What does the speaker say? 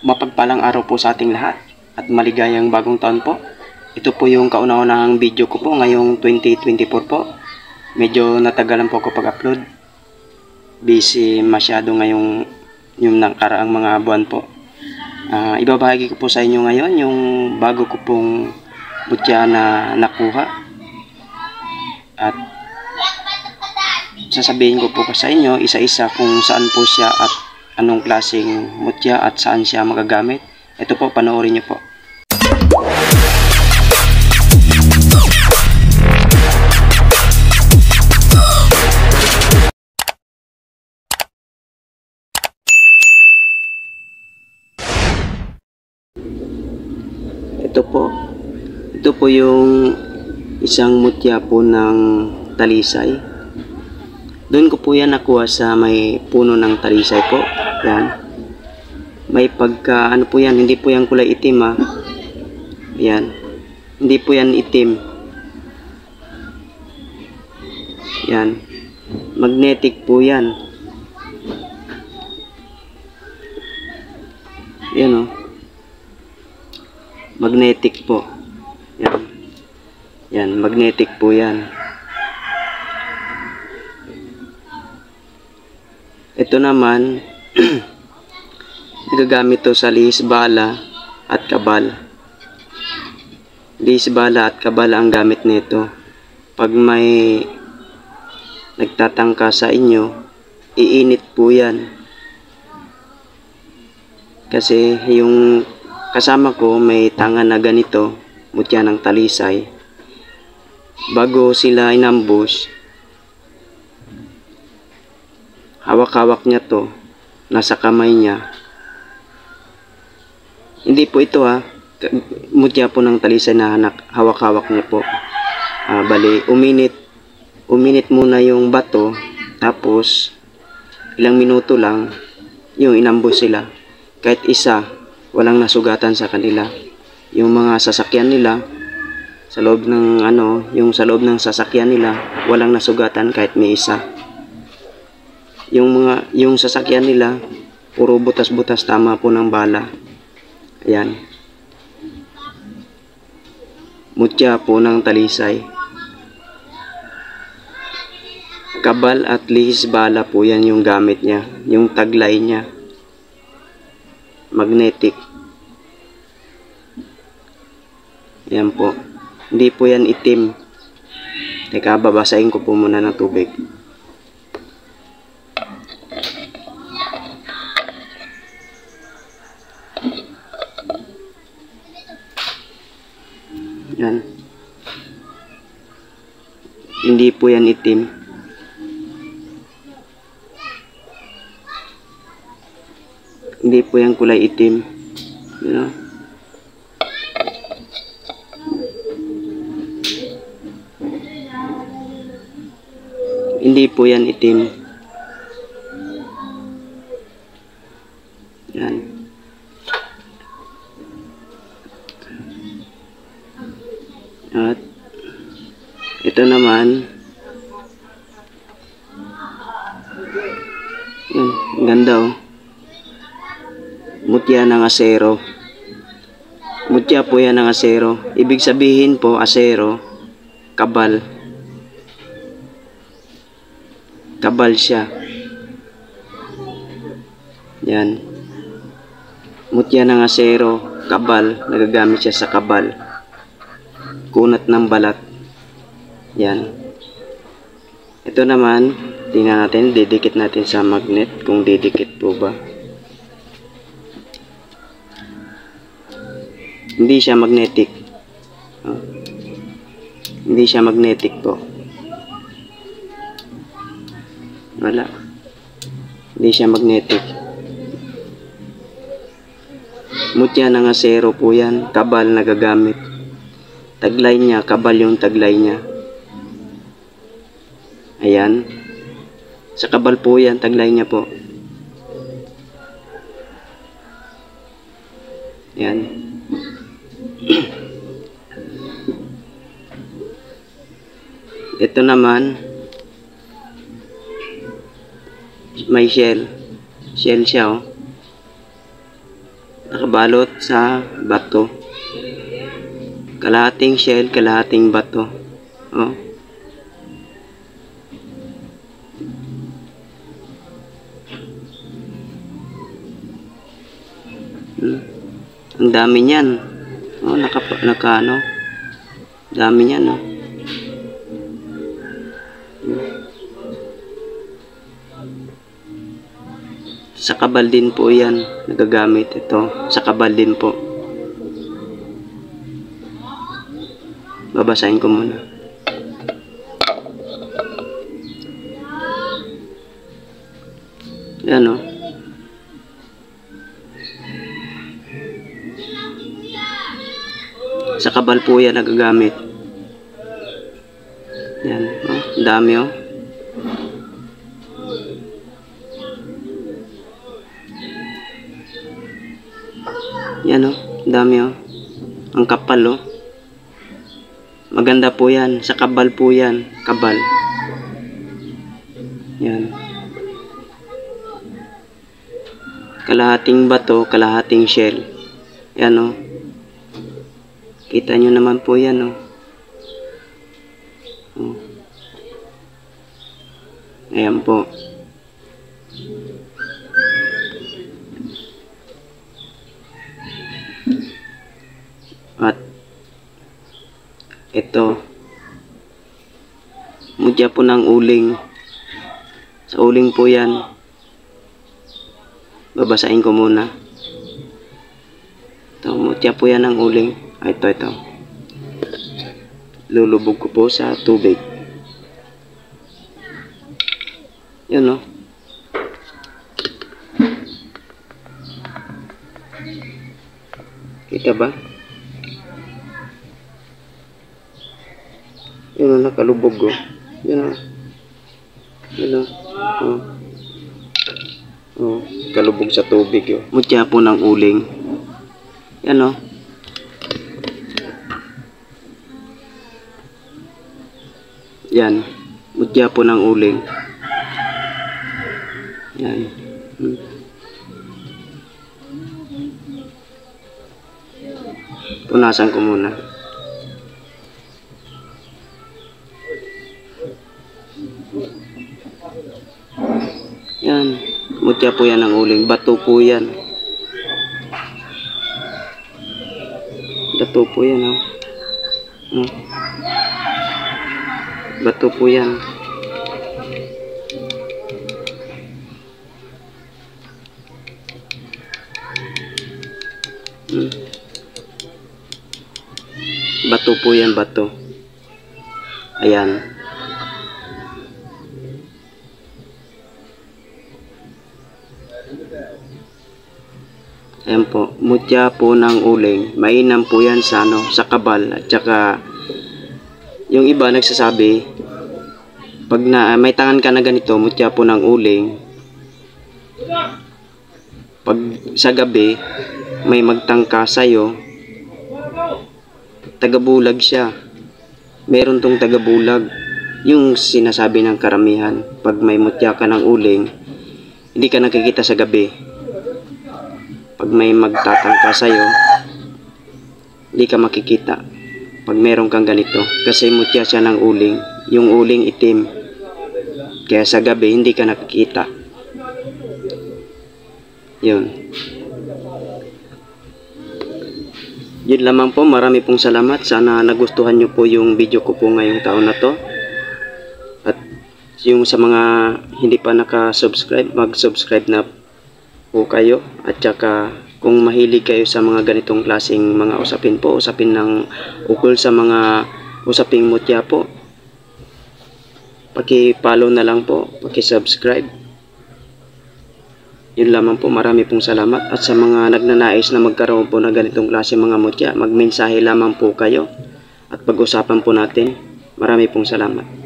Mapagpalang araw po sa ating lahat at maligayang bagong taon po. Ito po yung kauna-unahang video ko po ngayong 2024 po. Medyo natagalan po ako pag-upload. Busy masyado ngayong yung nakaraang mga buwan po. Ibabahagi ko po sa inyo ngayon yung bago ko pong butya na nakuha. At sasabihin ko po sa inyo isa-isa kung saan po siya at anong klaseng mutya at saan siya magagamit. Ito po, panoorin niyo po. Ito po yung isang mutya po ng talisay. Doon ko po yan nakuha sa may puno ng talisay po. Yan. May pagka, ano po yan, hindi po yan kulay itim ha. Yan. Hindi po yan itim. Yan. Magnetic po yan. Yan o. Magnetic po. Yan. Yan. Magnetic po yan. Ito naman, gagamit to sa lihis bala at kabal. Lihis bala at kabal ang gamit nito. Pag may nagtatangka sa inyo, iinit po yan. Kasi yung kasama ko may tangan na ganito, mutya ng talisay. Bago sila inambush, hawak-hawak niya to, nasa kamay niya. Hindi po ito ha, mutya po ng talisay na hawak-hawak niya po. Bali, uminit muna yung bato, tapos ilang minuto lang, yung inambush sila. Kahit isa, walang nasugatan sa kanila. Yung mga sasakyan nila, sa loob ng sa loob ng sasakyan nila, walang nasugatan kahit may isa. Yung sasakyan nila, puro butas-butas, tama po ng bala. Ayan. Mutya po ng talisay. Kabal at lihis bala po yan yung gamit niya. Yung taglay niya. Magnetic. Ayan po. Hindi po yan itim. Teka, babasahin ko po muna ng tubig. Yan. Hindi po yan itim. Hindi po yan kulay itim. You know? Hindi po yan itim. Yan. At ito naman, yun, ganda oh. Mutya ng asero. Mutya po yan ng asero. Ibig sabihin po, asero, kabal. Kabal siya. Yan. Mutya ng asero, kabal. Nagagamit siya sa kabal. Kunat ng balat. Yan. Ito naman, tingnan natin, didikit natin sa magnet kung didikit po ba. Hindi siya magnetic. Hindi siya magnetic po. Wala. Hindi siya magnetic. Mutya ng asero po yan, kabal na gagamit. Taglay niya, kabal yung taglay niya. Ayan. Sa kabal po yan, taglay niya po. Ayan. Ito naman, may shell. Shell siya, oh. Nakabalot sa bato. Kalahating shell, kalahating bato. Oh. Ang dami niyan. Oh, naka ano. Dami niyan, no. Sa kabal din po yan nagagamit ito. Sa kabal din po. Babasahin ko muna. Yan, o. Sa kabal po yan nagagamit. Yan, o. Dami, o. Yan, o. Dami, o. Ang kapal, o. Maganda po yan. Sa kabal po yan. Kabal. Yan. Kalahating bato, kalahating shell. Yan, o. Kita nyo naman po yan, o. O. Ayan po. At ito, mutya po ng uling. Sa uling po yan. Babasahin ko muna. Ito, mutya po yan ng uling. Ito. Lulubog ko po sa tubig. Yan, o. Kita ba? Yan, o, nakalubog, o. Yan, o. Yan, o. Oh, kalubog sa tubig, o. Mutya po ng uling. Yan, o. Yan. Mutya po ng uling. Yan. Punasan ko muna. Yan. Mutya po yan ng uling. Bato po yan. Bato po yan, o. Bato po yan. Bato po yan, bato. Ayan. Ayan po, mutya po ng uling. Mainam po yan sa, ano, sa kabal. At saka, yung iba nagsasabi, pag may tangan ka na ganito, mutya po ng uling, pag sa gabi, may magtangka sa'yo, tagabulag siya. Meron tong tagabulag. Yung sinasabi ng karamihan, pag may mutya ka ng uling, hindi ka nakikita sa gabi. Pag may magtatangka sa'yo, hindi ka makikita. Pag meron kang ganito, kasi mutya siya ng uling. Yung uling itim. Kaya sa gabi, hindi ka nakikita. Yun. Yun lamang po. Marami pong salamat. Sana nagustuhan nyo po yung video ko po ngayong taon na to. At yung sa mga hindi pa naka-subscribe, mag-subscribe na po kayo. At saka kung mahilig kayo sa mga ganitong klaseng mga usapin po, usapin ng ukol sa mga usaping mutya po, paki-follow na lang po, paki-subscribe. Yun lamang po. Marami pong salamat. At sa mga nagnanais na magkaroon po ng ganitong klase mga mutya, magmensahe lamang po kayo at pag-usapan po natin. Marami pong salamat.